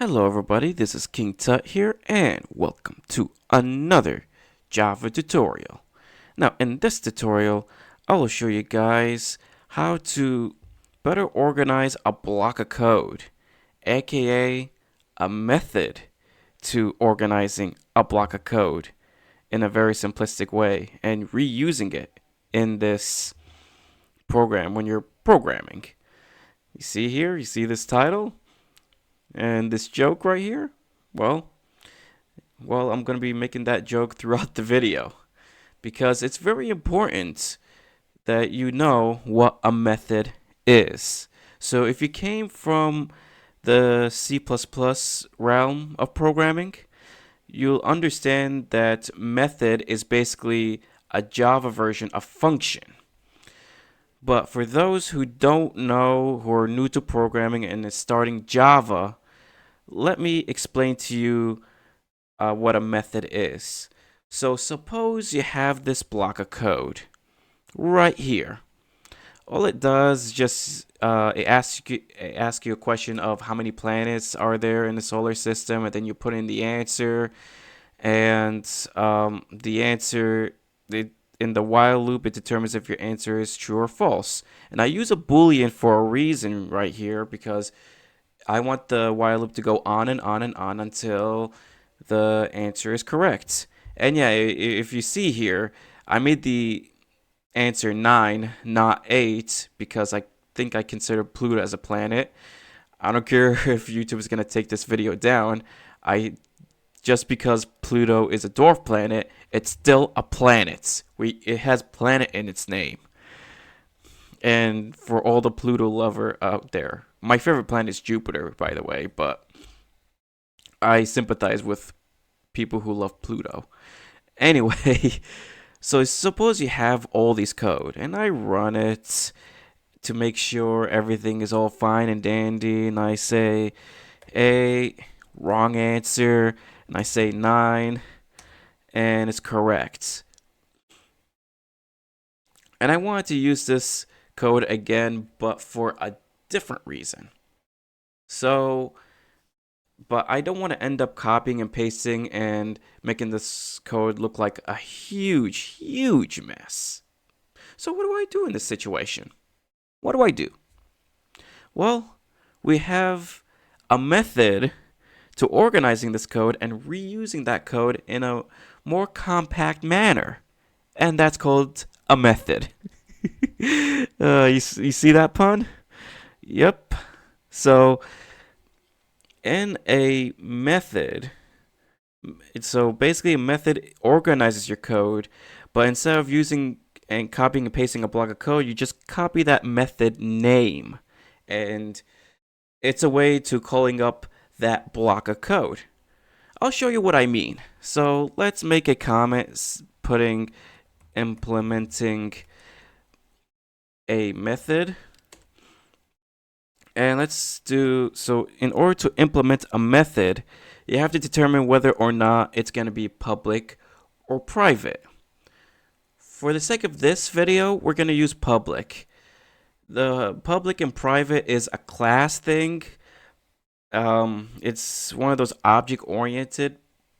Hello everybody, this is King Tut here and welcome to another Java tutorial. Now in this tutorial, I will show you guys how to better organize a block of code, aka a method to organizing a block of code in a very simplistic way and reusing it in this program when you're programming. You see here, you see this title? And this joke right here, well, I'm going to be making that joke throughout the video because it's very important that you know what a method is. So if you came from the C++ realm of programming, you'll understand that method is basically a Java version of function. But for those who don't know, who are new to programming and is starting Java, let me explain to you what a method is. So suppose you have this block of code right here. All it does is just it asks you a question of how many planets are there in the solar system, and then you put in the answer, and the answer in the while loop it determines if your answer is true or false. And I use a boolean for a reason right here because I want the while loop to go on and on and on until the answer is correct. And yeah, if you see here, I made the answer 9, not 8, because I think I consider Pluto as a planet. I don't care if YouTube is going to take this video down. Just because Pluto is a dwarf planet, it's still a planet. It has planet in its name. And for all the Pluto lover out there, my favorite planet is Jupiter, by the way, but I sympathize with people who love Pluto. Anyway, so suppose you have all these code, and I run it to make sure everything is all fine and dandy, and I say A, wrong answer, and I say 9, and it's correct. And I wanted to use this code again, but for a different reason. So, but I don't want to end up copying and pasting and making this code look like a huge mess. So what do I do in this situation? What do I do? Well, we have a method to organizing this code and reusing that code in a more compact manner. And that's called a method. You see that pun? Yep. So in a method, so basically a method organizes your code, but instead of using and copying and pasting a block of code, you just copy that method name. And it's a way to calling up that block of code. I'll show you what I mean. So let's make a comment implementing a method. And let's do, so in order to implement a method, you have to determine whether or not it's going to be public or private. For the sake of this video, we're going to use public. The public and private is a class thing. It's one of those object-oriented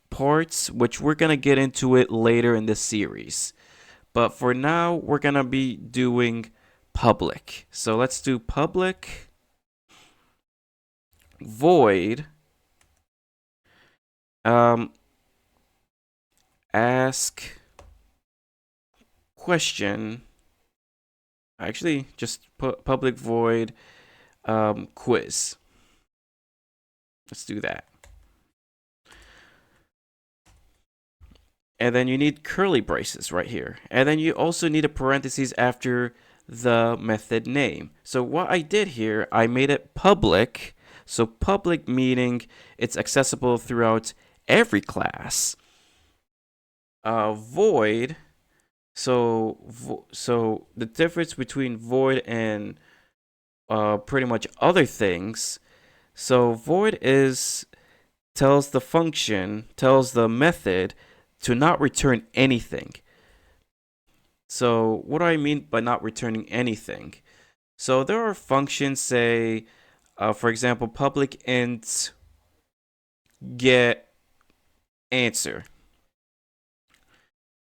parts, which we're going to get into it later in this series. But for now, we're going to be doing public. So let's do public void ask question. Actually, just put public void quiz. Let's do that. And then you need curly braces right here. And then you also need a parentheses after the method name. So what I did here, I made it public. So public meaning it's accessible throughout every class. Void, so the difference between void and pretty much other things. So void tells the method to not return anything. So what do I mean by not returning anything? So there are functions, say, for example, public int get answer.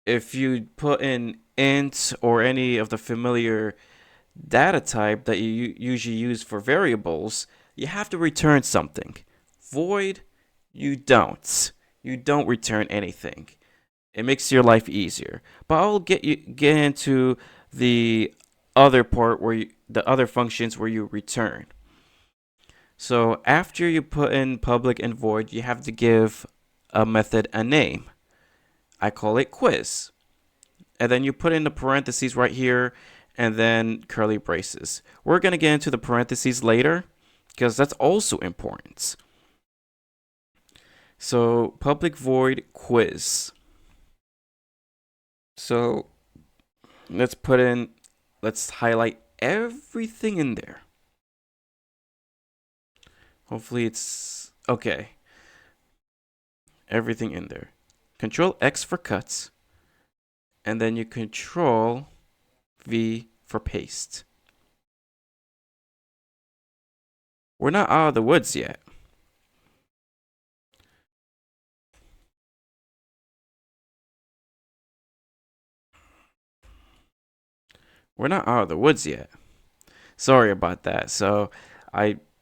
If you put in int or any of the familiar data type that you usually use for variables, you have to return something. Void, you don't. You don't return anything. It makes your life easier. But I'll get into the other part where the other functions where you return. So after you put in public and void, you have to give a method a name. I call it quiz. And then you put in the parentheses right here and then curly braces. We're going to get into the parentheses later because that's also important. So public void quiz. So let's highlight everything in there. Hopefully it's okay. Everything in there. Control X for cuts. And then you Control V for paste. We're not out of the woods yet. We're not out of the woods yet. Sorry about that. So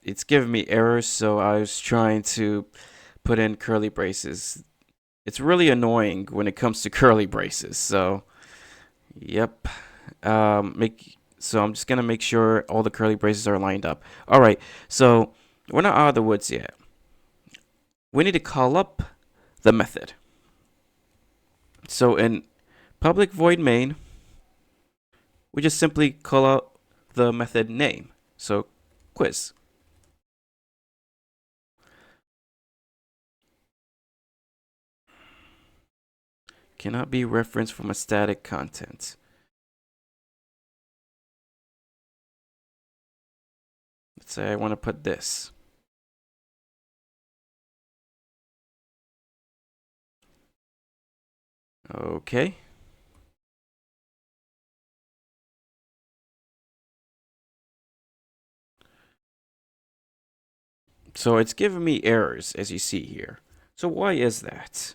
it's giving me errors, so I was trying to put in curly braces. It's really annoying when it comes to curly braces. So, yep. So I'm just gonna make sure all the curly braces are lined up. All right. So we're not out of the woods yet. We need to call up the method. So in public void main, we just simply call out the method name. So quiz. Cannot be referenced from a static content. Let's say I want to put this. Okay. So it's giving me errors, as you see here. So why is that?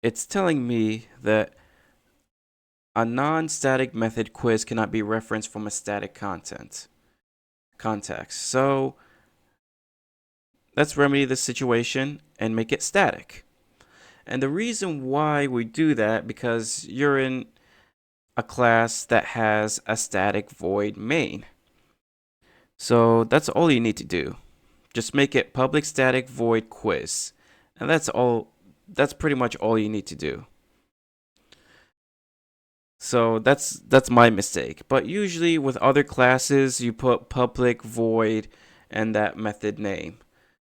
It's telling me that a non-static method quiz cannot be referenced from a static context. So let's remedy this situation and make it static. And the reason why we do that, because you're in a class that has a static void main. So that's all you need to do. Just make it public static void quiz. And that's all. That's pretty much all you need to do. So that's my mistake. But usually with other classes, you put public void and that method name.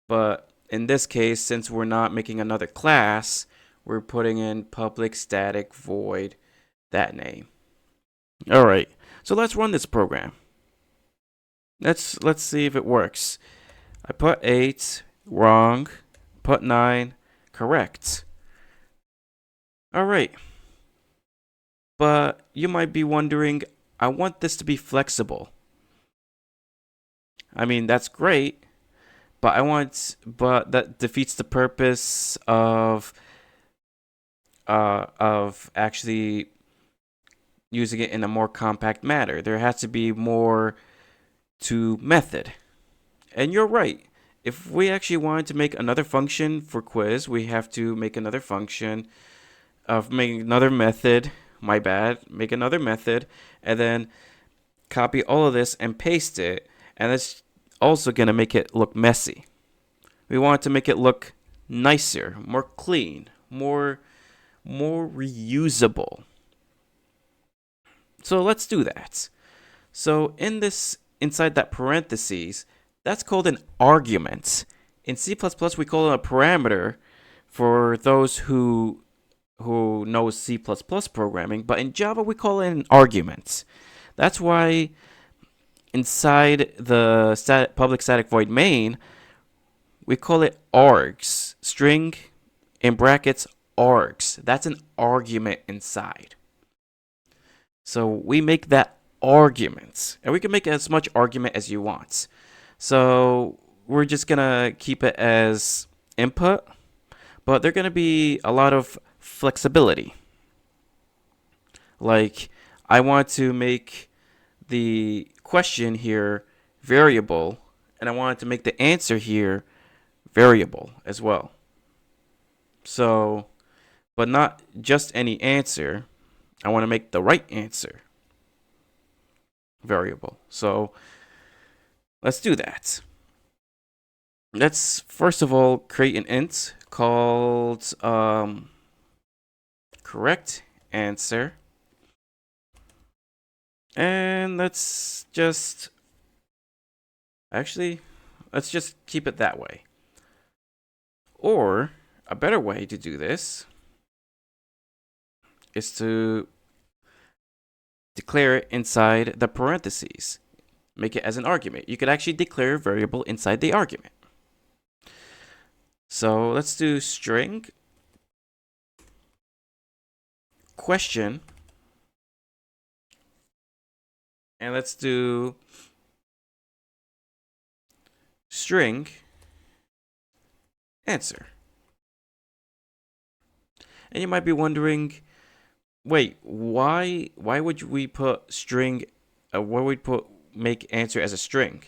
But in this case, since we're not making another class, we're putting in public static void that name. All right. So let's run this program. Let's see if it works. I put 8 wrong, put 9 correct. All right. But you might be wondering, I want this to be flexible. I mean, that's great, but that defeats the purpose of actually using it in a more compact manner. There has to be more to method. And you're right. If we actually wanted to make another function for quiz, we have to make another function of making another method. My bad. Make another method and then copy all of this and paste it. And that's also going to make it look messy. We want to make it look nicer, more clean, more reusable. So let's do that. So inside that parentheses, that's called an argument. In C++, we call it a parameter for those who knows C++ programming, but in Java we call it an argument. That's why inside the public static void main, we call it args, string in brackets args. That's an argument inside. So we make that arguments, and we can make as much argument as you want. So we're just gonna keep it as input, but there's gonna be a lot of flexibility. Like, I want to make the question here variable, and I want to make the answer here variable as well. So, but not just any answer. I want to make the right answer variable. So let's do that. Let's first of all create an int called correct answer. And let's just keep it that way. Or a better way to do this is to declare it inside the parentheses. Make it as an argument. You could actually declare a variable inside the argument. So let's do string question, and let's do string answer. And you might be wondering, wait, why would we put string? Why would we make answer as a string?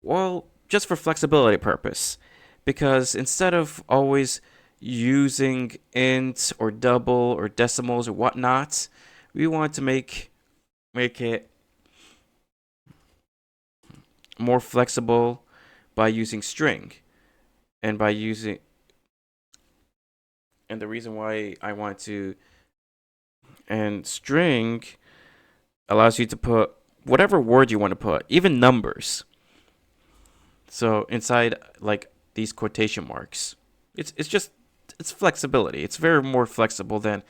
Well, just for flexibility purpose, because instead of always using int or double or decimals or whatnot, we want to make it more flexible by using string, and the reason why I want to, and string allows you to put whatever word you want to put, even numbers. So inside like these quotation marks, it's flexibility. It's very more flexible than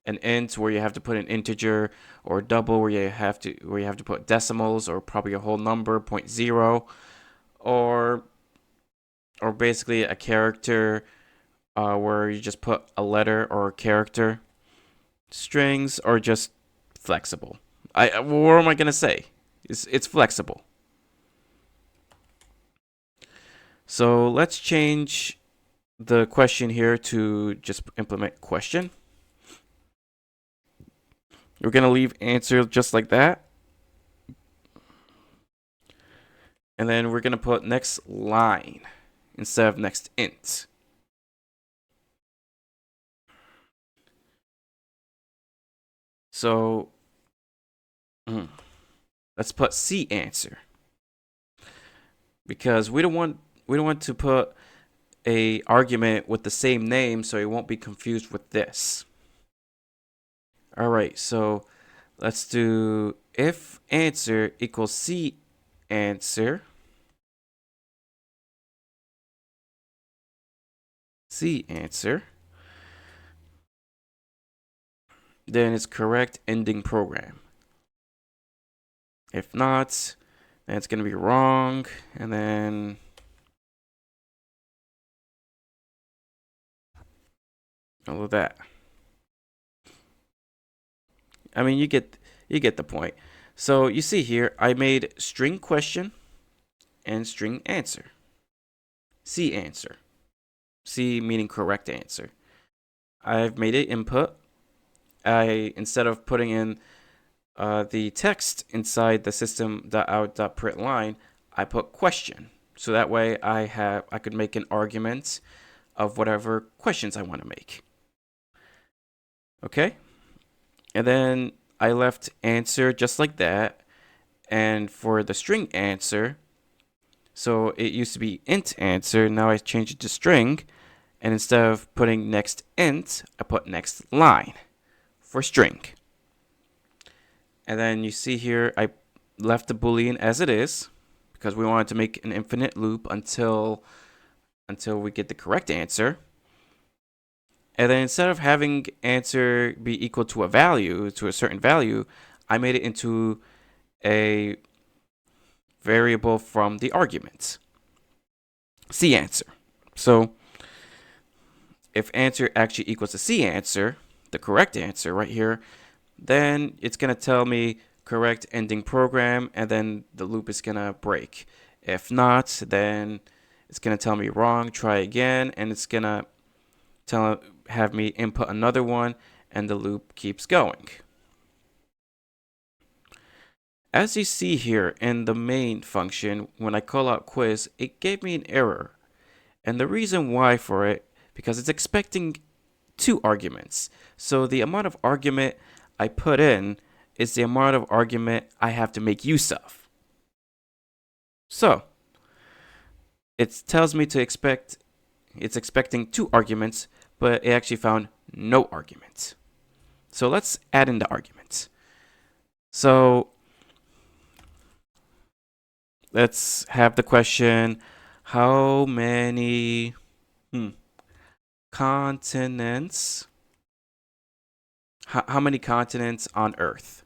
an int where you have to put an integer, or double where you have to put decimals or probably a whole number, 0.0, or basically a character where you just put a letter or a character. Strings are just flexible. What am I gonna say? It's flexible. So let's change the question here to just implement question. We're gonna leave answer just like that. And then we're gonna put next line instead of next int. So let's put C answer, because we don't want to put a argument with the same name, so it won't be confused with this. All right, so let's do if answer equals C answer. C answer. Then it's correct ending program. If not, then it's going to be wrong, and then all of that. I mean, you get the point. So you see here, I made string question and string answer. C answer. C meaning correct answer. I've made it input. Instead of putting in the text inside the system.out.println, I put question. So that way I could make an argument of whatever questions I want to make. Okay? And then I left answer just like that. And for the string answer, so it used to be int answer, now I changed it to string. And instead of putting next int, I put next line for string. And then you see here, I left the boolean as it is, because we wanted to make an infinite loop until we get the correct answer. And then instead of having answer be equal to a value, to a certain value, I made it into a variable from the arguments. C answer. So if answer actually equals to C answer, the correct answer right here, then it's going to tell me correct ending program, and then the loop is gonna break. If not, then it's gonna tell me wrong, try again, and it's gonna have me input another one, and the loop keeps going. As you see here in the main function, when I call out quiz, it gave me an error. And the reason why for it, because it's expecting 2 arguments. So the amount of argument I put in is the amount of argument I have to make use of. So it tells me to expect, it's expecting 2 arguments, but it actually found no arguments. So let's add in the arguments. So let's have the question, how many continents, how many continents on Earth?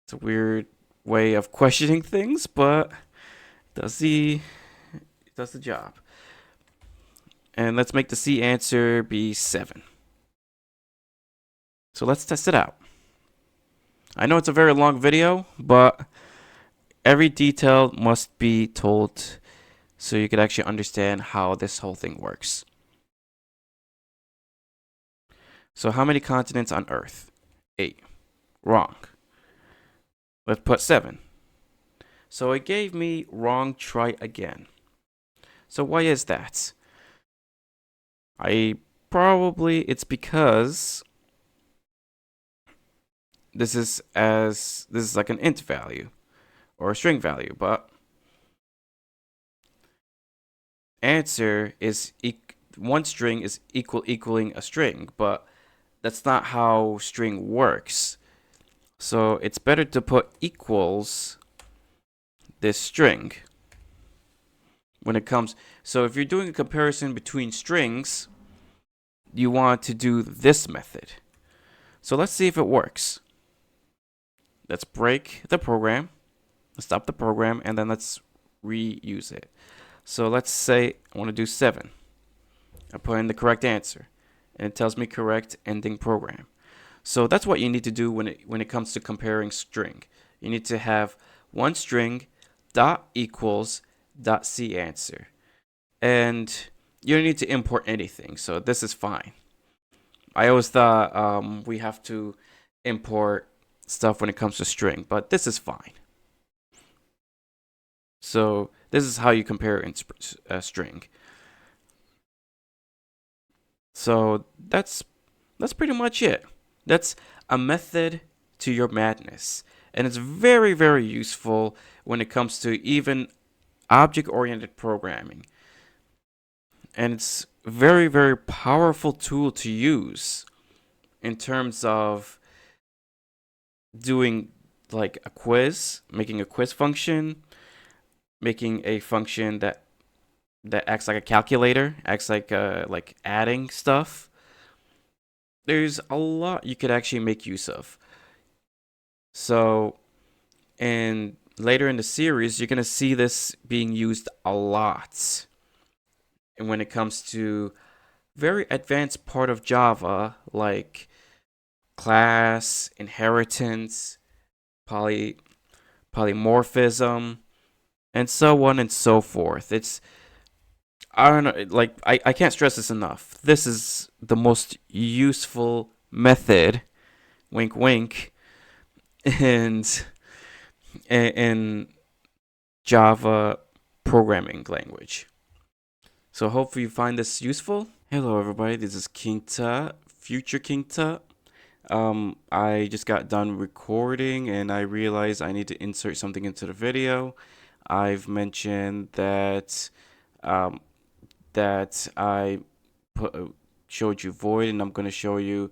It's a weird way of questioning things, but does the job. And let's make the C answer be 7. So let's test it out. I know it's a very long video, but every detail must be told so you could actually understand how this whole thing works. So how many continents on Earth? 8. Wrong. Let's put 7. So it gave me wrong, try again. So why is that? It's because this is like an int value or a string value, but answer is one string is equaling a string, but that's not how string works. So it's better to put equals this string when it comes. So if you're doing a comparison between strings, you want to do this method. So let's see if it works. Let's break the program. Let's stop the program, and then let's reuse it. So let's say I want to do 7. I put in the correct answer, and it tells me correct ending program. So that's what you need to do when it comes to comparing string. You need to have one string dot equals dot C answer, and you don't need to import anything. So this is fine. I always thought we have to import stuff when it comes to string, but this is fine. So this is how you compare a string. So that's pretty much it. That's a method to your madness. And it's very, very useful when it comes to even object-oriented programming. And it's very, very powerful tool to use in terms of doing like a quiz, making a quiz function, making a function that acts like a calculator, acts like adding stuff. There's a lot you could actually make use of. So, and later in the series, you're gonna see this being used a lot. And when it comes to very advanced part of Java, like class, inheritance, polymorphism, and so on and so forth. I don't know, like I can't stress this enough. This is the most useful method, wink wink, and in Java programming language. So hopefully you find this useful. Hello everybody, this is King Tut, future King Tut. I just got done recording and I realized I need to insert something into the video. I've mentioned that I showed you void, and I'm going to show you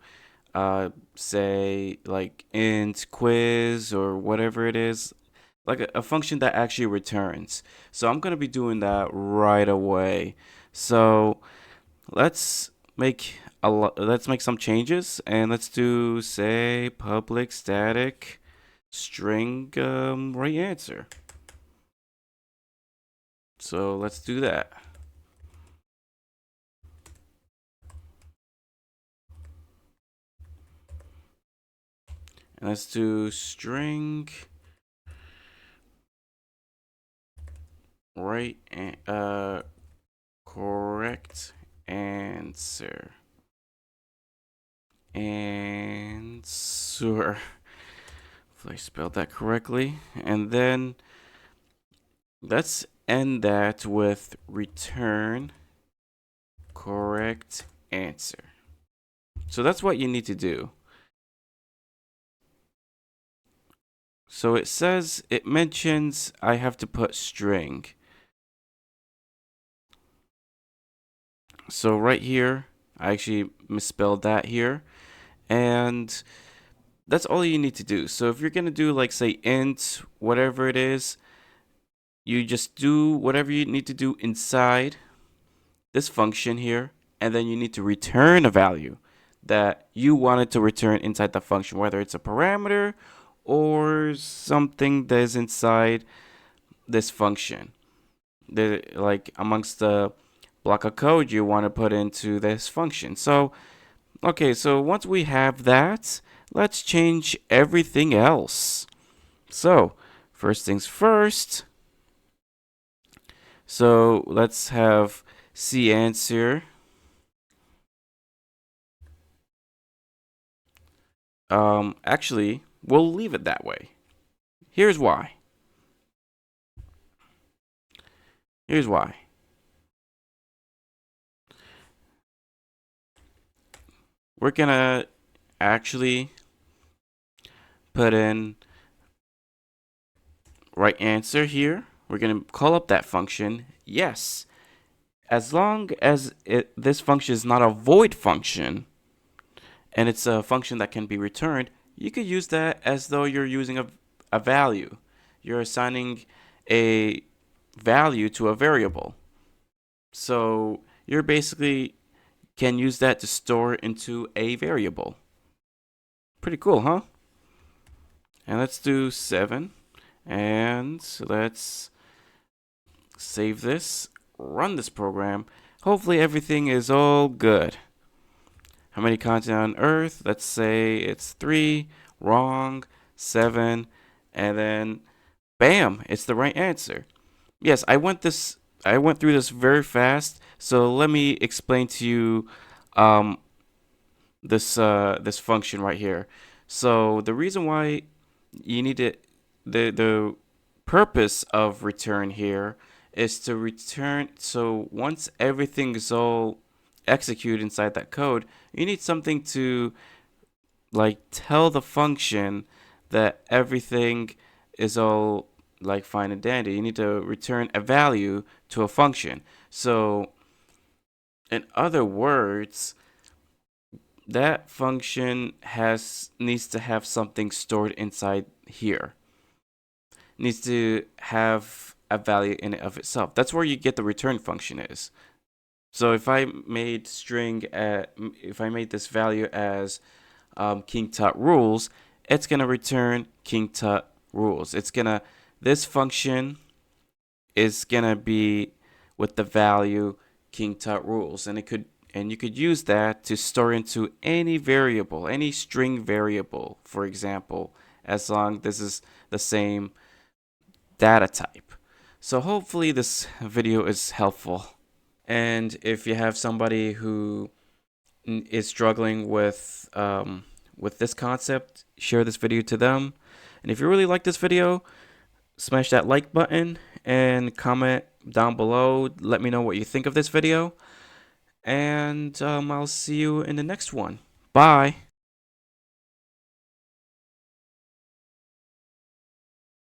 say like int quiz or whatever it is, like a function that actually returns. So I'm going to be doing that right away. So let's make some changes, and let's do say public static string right answer. So let's do that. And let's do string right and correct answer. Answer. If I spelled that correctly. And then let's end that with return correct answer. So that's what you need to do. So it mentions I have to put string. So right here, I actually misspelled that here. And that's all you need to do. So if you're going to do like say int, whatever it is, you just do whatever you need to do inside this function here. And then you need to return a value that you wanted to return inside the function, whether it's a parameter or something that is inside this function. Like amongst the block of code you want to put into this function. So, okay, so once we have that, let's change everything else. So, first things first. So, let's have C answer. Actually, we'll leave it that way. Here's why. Here's why. We're gonna actually put in right answer here. We're gonna call up that function. Yes, as long as this function is not a void function and it's a function that can be returned, you could use that as though you're using a value. You're assigning a value to a variable. So you're basically can use that to store into a variable. Pretty cool, huh? And let's do 7. And let's save this, run this program. Hopefully everything is all good. How many continents on Earth? Let's say it's 3. Wrong. 7. And then, bam! It's the right answer. Yes, I went through this very fast. So let me explain to you this function right here. So the reason why you need it, the purpose of return here is to return. So once everything is all executed inside that code, you need something to like tell the function that everything is all like fine and dandy. You need to return a value to a function. So in other words, that function needs to have something stored inside here. Needs to have a value in and of itself. That's where you get the return function is. So if I made if I made this value as kingtutrules, it's gonna return kingtutrules. This function is gonna be with the value kingtutrules, and you could use that to store into any variable, any string variable, for example, as long as this is the same data type. So hopefully this video is helpful. And if you have somebody who is struggling with this concept, share this video to them. And if you really like this video, smash that like button and comment down below. Let me know what you think of this video. And I'll see you in the next one. Bye.